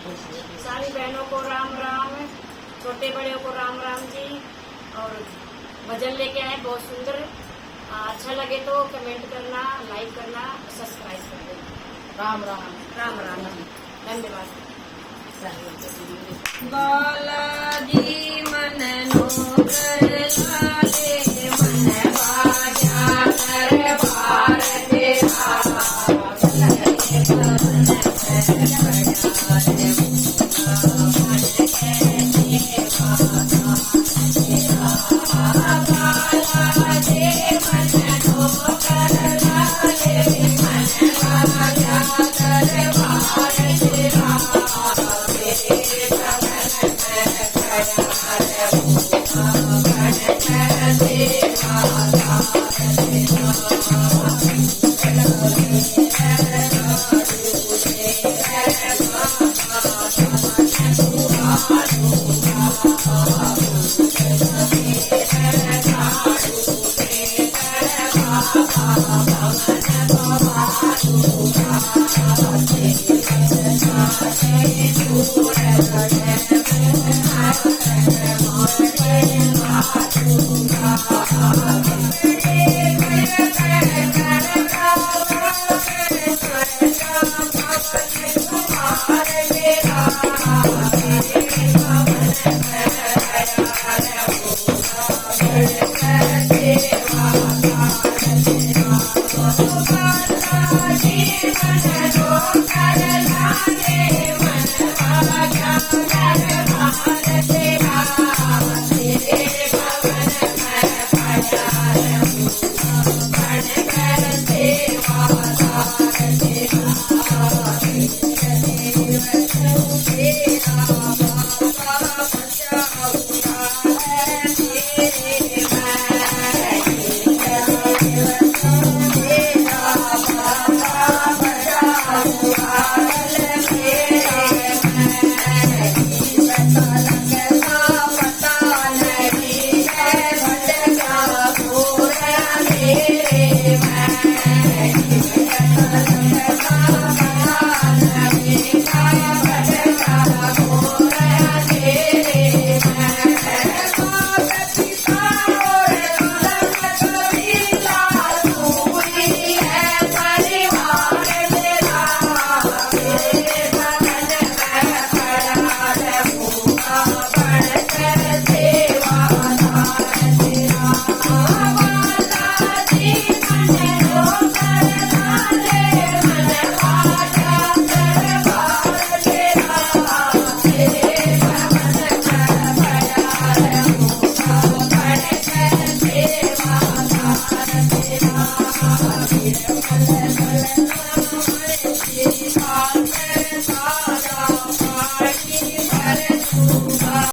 सारी बहनों को राम राम, छोटे बड़े को राम राम जी। और भजन लेके आए बहुत सुंदर। अच्छा लगे तो कमेंट करना, लाइक करना, सब्सक्राइब कर देना। राम राम। राम राम जी, धन्यवाद। बालाजी मन नो कर लागे, मन बाजा कर भारत